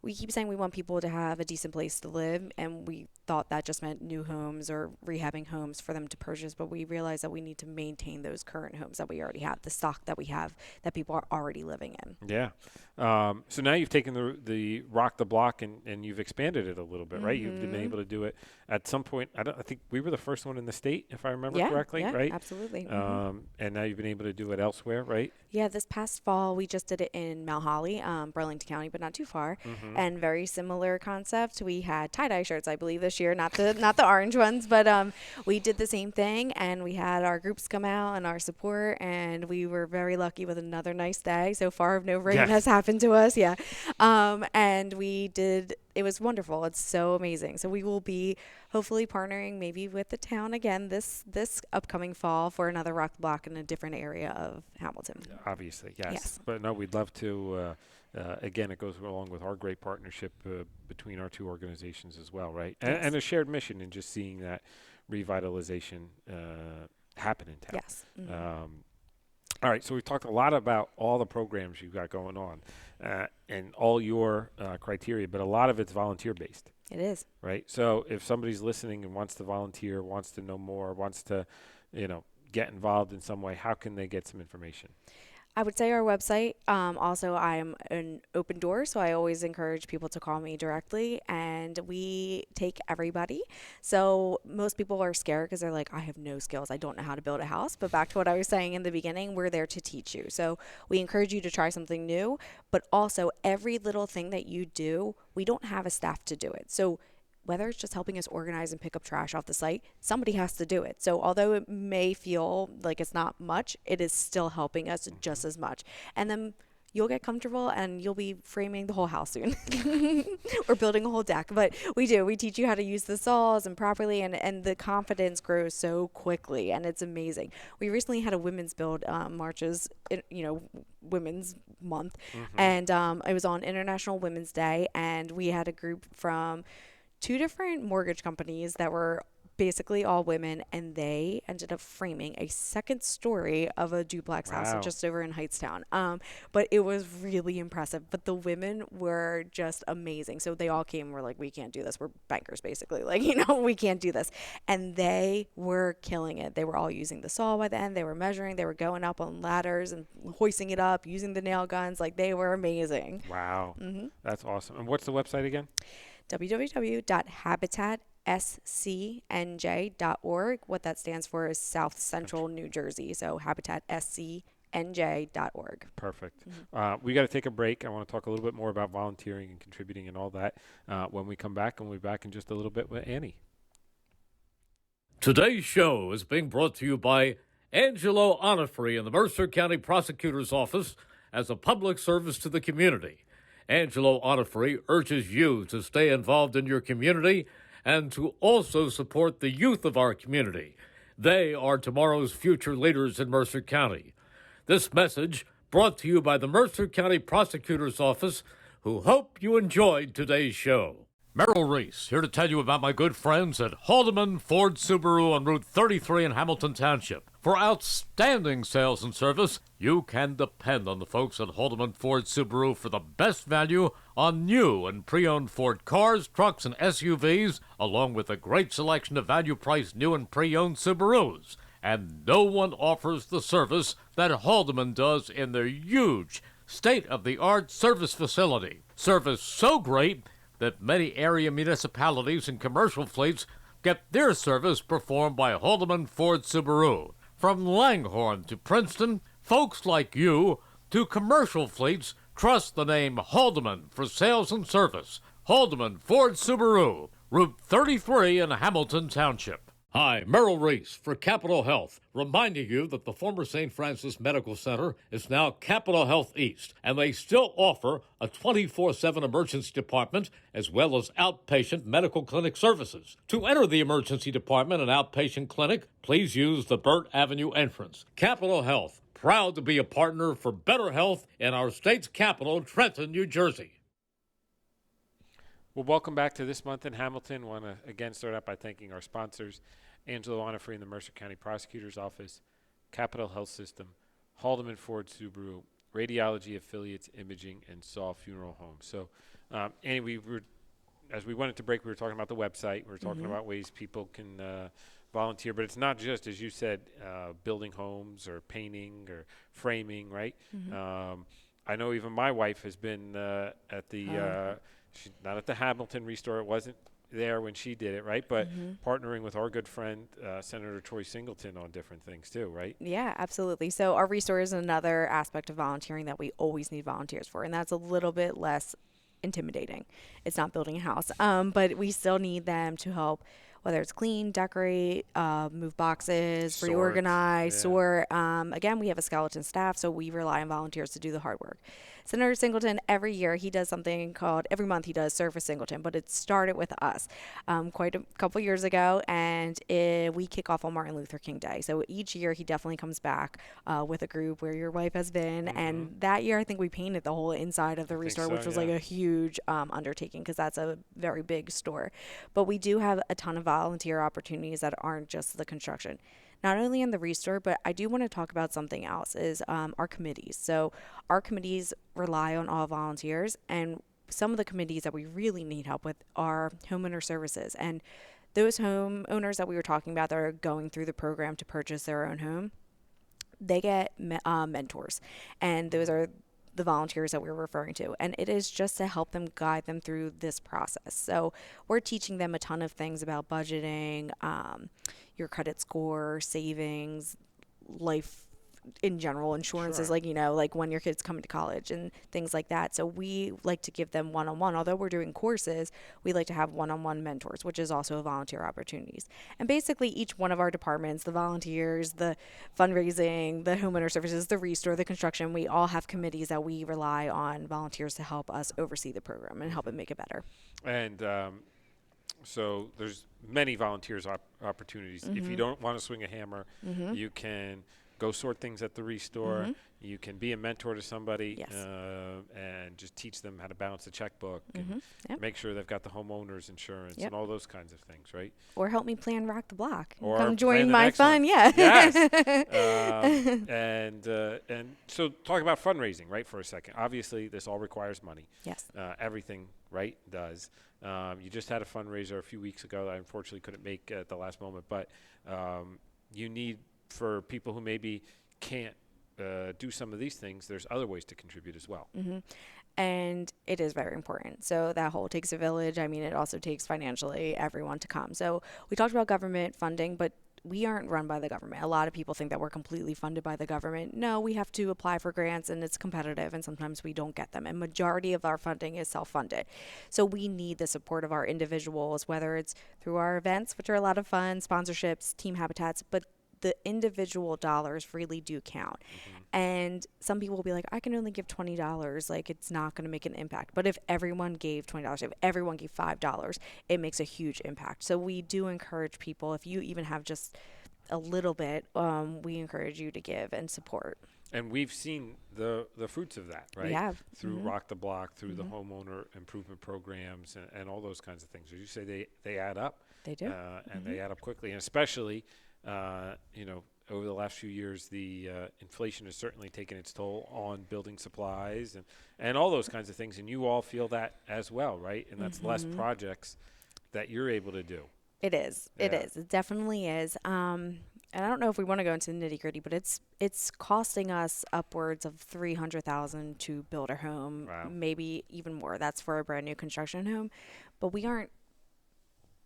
we keep saying we want people to have a decent place to live, and we thought that just meant new homes or rehabbing homes for them to purchase, but we realized that we need to maintain those current homes that we already have, the stock that we have that people are already living in. Yeah. So now you've taken the rock the block and you've expanded it a little bit, right? You've been able to do it at some point. I think we were the first one in the state, if I remember correctly, yeah, right? Absolutely. And now you've been able to do it elsewhere, right? Yeah, this past fall we just did it in Mount Holly, Burlington County, but not too far. And very similar concept. We had tie-dye shirts, I believe, this year, not the orange ones, but we did the same thing, and we had our groups come out and our support, and we were very lucky with another nice day. So far, no rain has happened to us. Yeah. And we did. It was wonderful. It's so amazing. So we will be hopefully partnering maybe with the town again this upcoming fall for another rock the block in a different area of Hamilton. Obviously, yes. Yes. But no, we'd love to. Again, it goes along with our great partnership between our two organizations as well, right? And a shared mission in just seeing that revitalization happen in town. Yes. All right, so we've talked a lot about all the programs you've got going on and all your criteria, but a lot of it's volunteer-based. It is. Right? So if somebody's listening and wants to volunteer, wants to know more, wants to, get involved in some way, how can they get some information? I would say our website. Also, I'm an open door, so I always encourage people to call me directly, and we take everybody. So most people are scared because they're like, I have no skills. I don't know how to build a house. But back to what I was saying in the beginning, we're there to teach you. So we encourage you to try something new, but also every little thing that you do, we don't have a staff to do it. So whether it's just helping us organize and pick up trash off the site, somebody has to do it. So although it may feel like it's not much, it is still helping us just as much. And then you'll get comfortable and you'll be framing the whole house soon or building a whole deck. But we teach you how to use the saws and properly, and the confidence grows so quickly, and it's amazing. We recently had a women's build, March's, Women's Month, and it was on International Women's Day, and we had a group from 2 different mortgage companies that were basically all women, and they ended up framing a second story of a duplex house just over in Heightstown. But it was really impressive. But the women were just amazing. So they all came and were like, we can't do this. We're bankers, basically. We can't do this. And they were killing it. They were all using the saw by the end. They were measuring. They were going up on ladders and hoisting it up, using the nail guns. They were amazing. Wow. That's awesome. And what's the website again? www.habitatscnj.org. What that stands for is South Central New Jersey. So habitatscnj.org. Perfect. We got to take a break. I want to talk a little bit more about volunteering and contributing and all that when we come back, and we'll be back in just a little bit with Annie. Today's show is being brought to you by Angelo Onifrey in the Mercer County Prosecutor's Office as a public service to the community. Angelo Onifrey urges you to stay involved in your community and to also support the youth of our community. They are tomorrow's future leaders in Mercer County. This message brought to you by the Mercer County Prosecutor's Office, who hope you enjoyed today's show. Merrill Reese here to tell you about my good friends at Haldeman Ford Subaru on Route 33 in Hamilton Township. For outstanding sales and service, you can depend on the folks at Haldeman Ford Subaru for the best value on new and pre-owned Ford cars, trucks, and SUVs, along with a great selection of value-priced new and pre-owned Subarus. And no one offers the service that Haldeman does in their huge, state-of-the-art service facility. Service so great that many area municipalities and commercial fleets get their service performed by Haldeman Ford Subaru. From Langhorne to Princeton, folks like you to commercial fleets trust the name Haldeman for sales and service. Haldeman Ford Subaru, Route 33 in Hamilton Township. Hi, Merrill Reese for Capital Health, reminding you that the former St. Francis Medical Center is now Capital Health East, and they still offer a 24/7 emergency department as well as outpatient medical clinic services. To enter the emergency department and outpatient clinic, please use the Burt Avenue entrance. Capital Health, proud to be a partner for better health in our state's capital, Trenton, New Jersey. Well, welcome back to This Month in Hamilton. Want to again start out by thanking our sponsors, Angelo Onifree in the Mercer County Prosecutor's Office, Capital Health System, Haldeman Ford Subaru, Radiology Affiliates Imaging, and Saw Funeral Home. So, Annie, as we went into break, we were talking about the website. We were talking about ways people can volunteer, but it's not just, as you said, building homes or painting or framing, right? I know even my wife has been at the not at the Hamilton Restore. It wasn't there when she did it, right? But partnering with our good friend, Senator Troy Singleton, on different things too, right? Yeah, absolutely. So our Restore is another aspect of volunteering that we always need volunteers for, and that's a little bit less intimidating. It's not building a house, but we still need them to help, whether it's clean, decorate, move boxes, reorganize, sort. Again, we have a skeleton staff, so we rely on volunteers to do the hard work. Senator Singleton, every year he does something called, every month he does Serve for Singleton, but it started with us quite a couple years ago, and we kick off on Martin Luther King Day. So each year he definitely comes back with a group where your wife has been, and that year I think we painted the whole inside of the Restore, which was like a huge undertaking because that's a very big store. But we do have a ton of volunteer opportunities that aren't just the construction. Not only in the Restore, but I do want to talk about something else, is our committees. So our committees rely on all volunteers, and some of the committees that we really need help with are homeowner services. And those homeowners that we were talking about that are going through the program to purchase their own home, they get mentors. And those are the volunteers that we're referring to, and it is just to help them, guide them through this process. So we're teaching them a ton of things about budgeting, your credit score, savings, life in general, insurances, like, like when your kids come to college and things like that. So we like to give them one-on-one. Although we're doing courses, we like to have one-on-one mentors, which is also a volunteer opportunities. And basically each one of our departments, the volunteers, the fundraising, the homeowner services, the Restore, the construction, we all have committees that we rely on volunteers to help us oversee the program and help it make it better. And so there's many volunteers opportunities. If you don't want to swing a hammer, you can go sort things at the Restore. You can be a mentor to somebody and just teach them how to balance a checkbook and make sure they've got the homeowner's insurance and all those kinds of things, right? Or help me plan Rock the Block. Or come join my fun, Yes. And so talk about fundraising, right, for a second. Obviously, this all requires money. Yes. Everything, right, does. You just had a fundraiser a few weeks ago that I unfortunately couldn't make at the last moment, but you need, for people who maybe can't do some of these things, there's other ways to contribute as well. And it is very important. So that whole takes a village. I mean, it also takes financially everyone to come. So we talked about government funding, but we aren't run by the government. A lot of people think that we're completely funded by the government. No, we have to apply for grants, and it's competitive, and sometimes we don't get them. And majority of our funding is self-funded. So we need the support of our individuals, whether it's through our events, which are a lot of fun, sponsorships, team habitats, but the individual dollars really do count. And some people will be like, I can only give $20. Like, it's not going to make an impact. But if everyone gave $20, if everyone gave $5, it makes a huge impact. So we do encourage people, if you even have just a little bit, we encourage you to give and support. And we've seen the fruits of that, right? We have. Through Rock the Block, through the homeowner improvement programs, and all those kinds of things. As you say, they add up. They do. And they add up quickly. And especially, over the last few years, the inflation has certainly taken its toll on building supplies and all those kinds of things. And you all feel that as well, right? And that's less projects that you're able to do. It is. Yeah. It is. It definitely is. And I don't know if we want to go into the nitty gritty, but it's costing us upwards of $300,000 to build a home, maybe even more. That's for a brand new construction home, but we aren't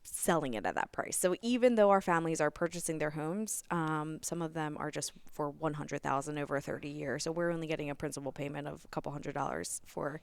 selling it at that price. So even though our families are purchasing their homes, some of them are just for $100,000 over 30 years. So we're only getting a principal payment of a couple $100 for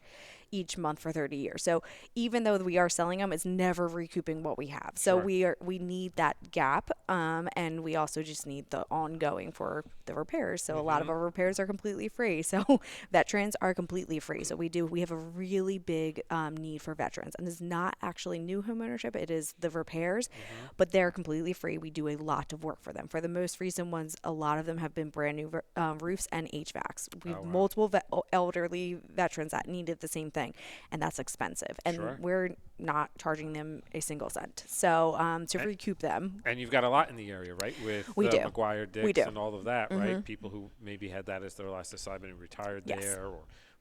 each month for 30 years. So even though we are selling them, it's never recouping what we have. So we need that gap, and we also just need the ongoing for the repairs. So a lot of our repairs are completely free. So veterans are completely free. So we have a really big need for veterans, and it's not actually new home ownership. It is the repairs, but they're completely free. We do a lot of work for them. For the most recent ones, a lot of them have been brand new roofs and HVACs. We have multiple elderly veterans that needed the same thing, and that's expensive. And we're not charging them a single cent. So to recoup them. And you've got a lot in the area, right? With McGuire, Dix, and all of that, right? People who maybe had that as their last assignment and retired there,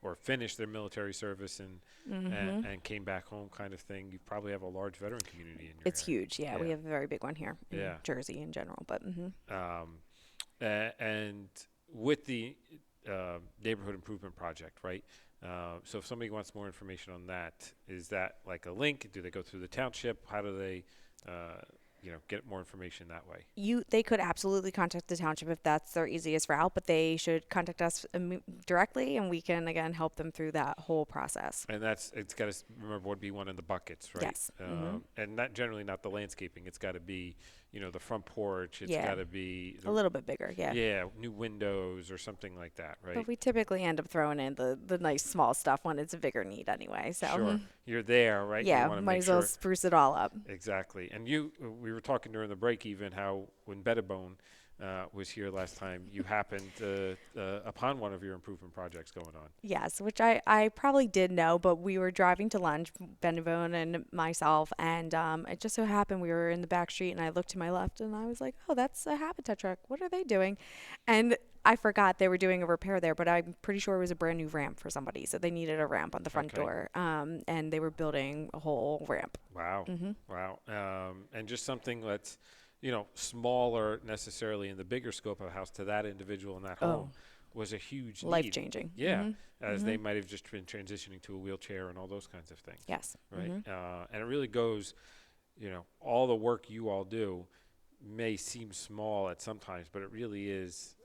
or finished their military service and came back home, kind of thing. You probably have a large veteran community in your It's area. huge. Yeah, we have a very big one here in Jersey in general. But and with the neighborhood improvement project, right? So if somebody wants more information on that, is that like a link? Do they go through the township? How do they, get more information that way? They could absolutely contact the township if that's their easiest route, but they should contact us directly, and we can again help them through that whole process. And it's got to remember would be one of the buckets, right? Yes. And not generally not the landscaping. It's got to be, the front porch. It's got to be a little bit bigger. Yeah. Yeah, new windows or something like that, right? But we typically end up throwing in the nice small stuff when it's a bigger need anyway. So sure, you're there, right? Yeah, might as well spruce it all up. Exactly. And we were talking during the break even how when Bettabone was here last time, you happened upon one of your improvement projects going on. Yes, which I probably did know, but we were driving to lunch, Benavone and myself, and it just so happened we were in the back street, and I looked to my left, and I was like, oh, that's a Habitat truck. What are they doing? And I forgot they were doing a repair there, but I'm pretty sure it was a brand new ramp for somebody, so they needed a ramp on the front door, and they were building a whole ramp. Wow. Wow. And just something that's smaller necessarily in the bigger scope of a house to that individual in that home was a huge need. Life-changing. Yeah, as they might have just been transitioning to a wheelchair and all those kinds of things. Yes. Right. And it really goes, all the work you all do may seem small at sometimes, but it really is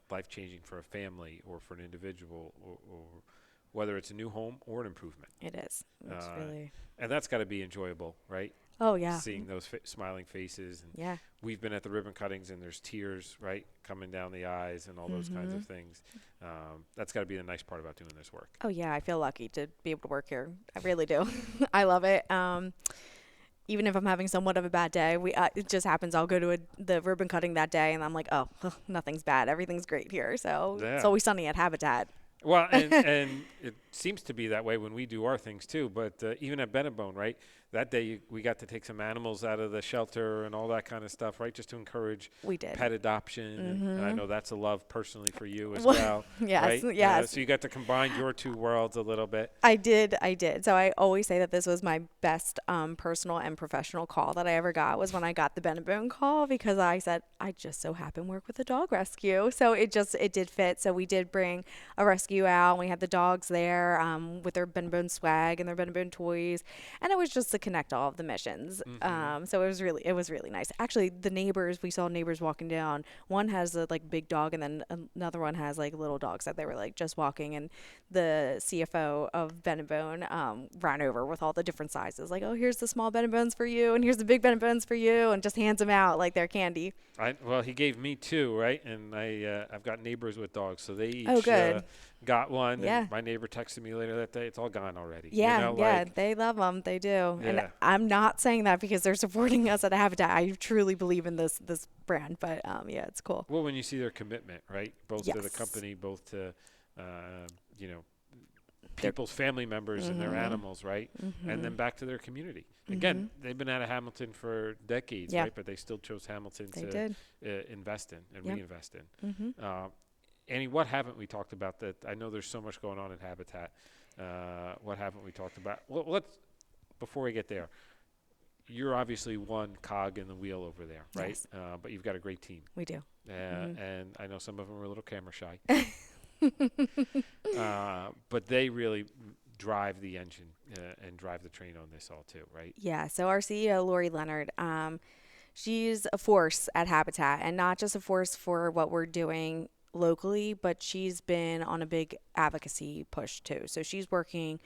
life-changing for a family or for an individual or whether it's a new home or an improvement. It is. It's really. And that's got to be enjoyable, right? Oh, yeah. Seeing those smiling faces. And yeah. We've been at the ribbon cuttings and there's tears, right, coming down the eyes and all those kinds of things. That's got to be the nice part about doing this work. Oh, yeah. I feel lucky to be able to work here. I really do. I love it. Even if I'm having somewhat of a bad day, it just happens. I'll go to the ribbon cutting that day and I'm like, oh, nothing's bad. Everything's great here. So It's always sunny at Habitat. Well, and it seems to be that way when we do our things too. But even at Benabone, right, that day we got to take some animals out of the shelter and all that kind of stuff, right, just to encourage pet adoption. And I know that's a love personally for you as well. Yes, right? yes. So you got to combine your two worlds a little bit. I did. So I always say that this was my best personal and professional call that I ever got was when I got the Benabone call because I said, I just so happen to work with a dog rescue. So it did fit. So we did bring a rescue out and we had the dogs there with their Benabone swag and their Benabone toys. And it was just to connect all of the missions. So it was really nice. Actually, we saw neighbors walking down. One has a big dog and then another one has little dogs that they were just walking, and the CFO of Benabone ran over with all the different sizes. Oh, here's the small Benabones for you and here's the big Benabones for you, and just hands them out like they're candy. Well, he gave me two, right? And I've got neighbors with dogs, so they each got one. Yeah. And my neighbor texted me later that day, it's all gone already. Yeah, they love them. They do. Yeah. And I'm not saying that because they're supporting us at Habitat. I truly believe in this brand, but it's cool. Well, when you see their commitment, right? Both to the company, both to, people's family members and their animals, right? And then back to their community. Again, they've been out of Hamilton for decades, right? But they still chose Hamilton to invest in and reinvest in. Annie, what haven't we talked about that? I know there's so much going on at Habitat. What haven't we talked about? Well, before we get there, you're obviously one cog in the wheel over there, right? Yes. But you've got a great team. We do. And I know some of them are a little camera shy. But they really drive the engine and drive the train on this all too, right? Yeah. So our CEO, Lori Leonard, she's a force at Habitat, and not just a force for what we're doing locally, but she's been on a big advocacy push too. So she's working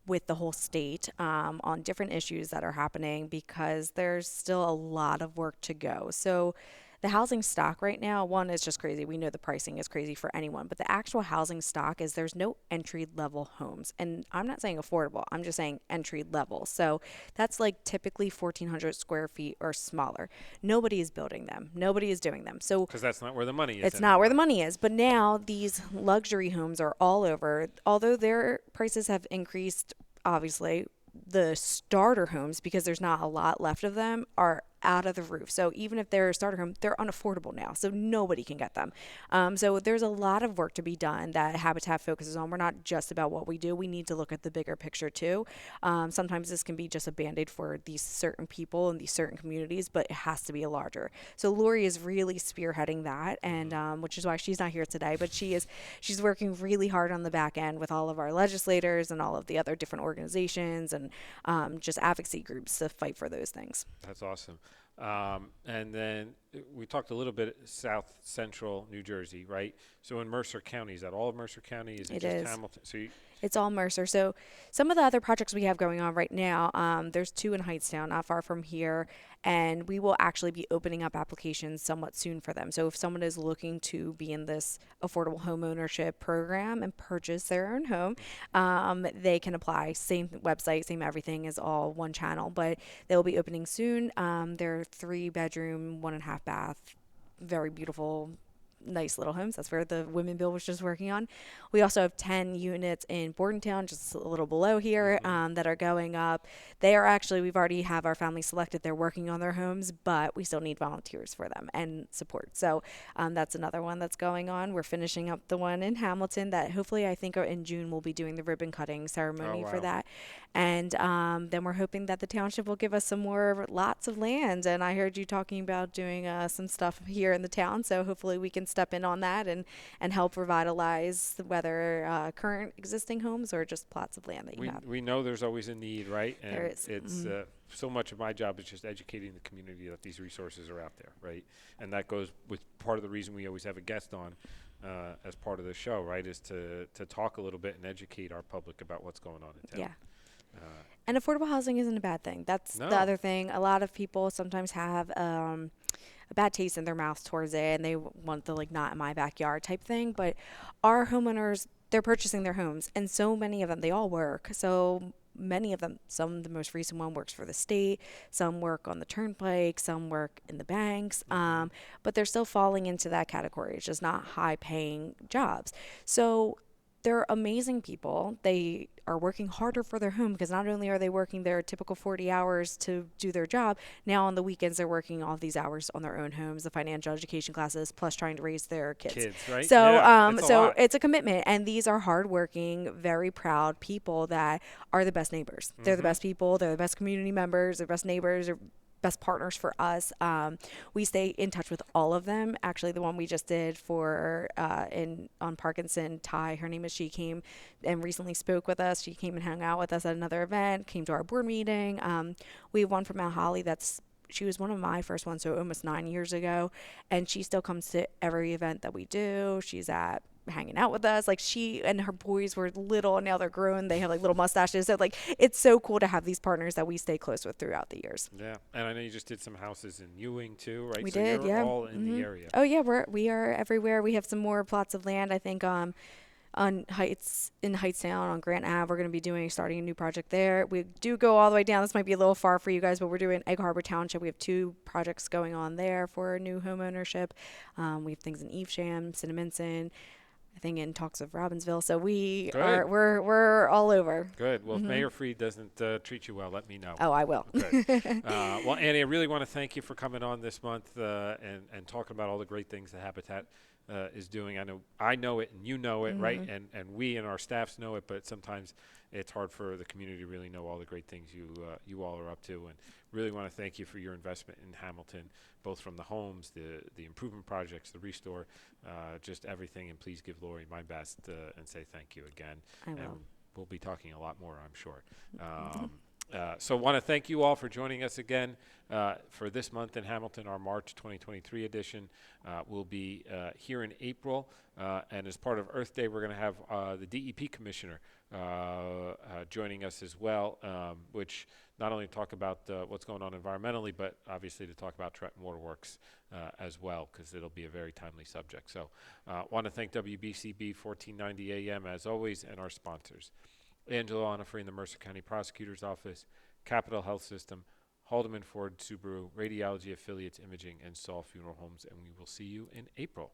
with the whole state on different issues that are happening because there's still a lot of work to go. So the housing stock right now, one, is just crazy. We know the pricing is crazy for anyone, but the actual housing stock is there's no entry level homes. And I'm not saying affordable, I'm just saying entry level. So that's like typically 1,400 square feet or smaller. Nobody is building them, nobody is doing them. So Because that's not where the money is. it's not where the money is. But now these luxury homes are all over. Although their prices have increased, obviously, the starter homes, because there's not a lot left of them, are out of the roof. So even if they're a starter home, they're unaffordable now. So nobody can get them. So there's a lot of work to be done that Habitat focuses on. We're not just about what we do. We need to look at the bigger picture too. Sometimes this can be just a Band-Aid for these certain people in these certain communities, but it has to be a larger. So Lori is really spearheading that, and which is why she's not here today, but she's working really hard on the back end with all of our legislators and all of the other different organizations and just advocacy groups to fight for those things. That's awesome. And then we talked a little bit south central New Jersey, right? So in Mercer County, is that all of Mercer County? Is it just is. Hamilton? So It's all Mercer. So some of the other projects we have going on right now, there's two in Hightstown, not far from here, and we will actually be opening up applications somewhat soon for them. So if someone is looking to be in this affordable home ownership program and purchase their own home, they can apply. Same website, same everything, is all one channel, but they'll be opening soon. They're 3-bedroom, 1.5 bath, very beautiful, nice little homes. That's where the Women Bill was just working on. We also have 10 units in Bordentown, just a little below here, that are going up. They are actually, we've already have our family selected. They're working on their homes, but we still need volunteers for them and support. So that's another one that's going on. We're finishing up the one in Hamilton that hopefully I think in June we'll be doing the ribbon cutting ceremony for that. And then we're hoping that the township will give us some more lots of land. And I heard you talking about doing some stuff here in the town. So hopefully we can step in on that and help revitalize whether current existing homes or just plots of land that you have. we know there's always a need, right? And There is. it's so much of my job is just educating the community that these resources are out there, right? And that goes with part of the reason we always have a guest on as part of the show, right? Is to talk a little bit and educate our public about what's going on in town. Yeah. And affordable housing isn't a bad thing. That's No. the other thing. A lot of people sometimes have a bad taste in their mouth towards it, and they want the not in my backyard type thing. But our homeowners, they're purchasing their homes, and so many of them, they all work. So many of them, the most recent one works for the state, some work on the turnpike, some work in the banks, but they're still falling into that category. It's just not high paying jobs. So they're amazing people. They are working harder for their home because not only are they working their typical 40 hours to do their job, now on the weekends they're working all these hours on their own homes, the financial education classes, plus trying to raise their kids. Right? So, Yeah, it's a lot. it's a commitment, and these are hardworking, very proud people that are the best neighbors. They're the best people. They're the best community members. They're best neighbors. They're best partners for us. We stay in touch with all of them. Actually, the one we just did for on Parkinson, Ty, her name is, she came and recently spoke with us. She came and hung out with us at another event, came to our board meeting. We have one from Mount Holly she was one of my first ones, so almost 9 years ago, and she still comes to every event that we do. She's hanging out with us. She and her boys were little, and now they're grown. They have little mustaches. So it's so cool to have these partners that we stay close with throughout the years. Yeah, and I know you just did some houses in Ewing too, right? We so did, you're yeah. all in the area. Oh yeah, we are everywhere. We have some more plots of land. I think on Hightstown on Grant Ave, we're going to be starting a new project there. We do go all the way down. This might be a little far for you guys, but we're doing Egg Harbor Township. We have 2 projects going on there for new home ownership. We have things in Evesham, Cinnaminson, I think in talks of Robbinsville. So we're all over. Good. Well, if Mayor Freed doesn't treat you well, let me know. Oh, I will. Okay. Well, Annie, I really want to thank you for coming on this month and talking about all the great things that Habitat is doing. I know it and you know it, right? And we and our staffs know it, but sometimes it's hard for the community to really know all the great things you all are up to. And really want to thank you for your investment in Hamilton, both from the homes, the improvement projects, the restore, just everything. And please give Lori my best and say thank you again. I will. And we'll be talking a lot more, I'm sure. So want to thank you all for joining us again for this month in Hamilton, our March 2023 edition. We'll be here in April, and as part of Earth Day, we're going to have the DEP Commissioner joining us as well, which not only talk about what's going on environmentally, but obviously to talk about Trenton Waterworks as well, because it'll be a very timely subject. So want to thank WBCB 1490 AM as always, and our sponsors. Angela Onifrey in the Mercer County Prosecutor's Office, Capital Health System, Haldeman Ford Subaru, Radiology Affiliates Imaging, and Saul Funeral Homes. And we will see you in April.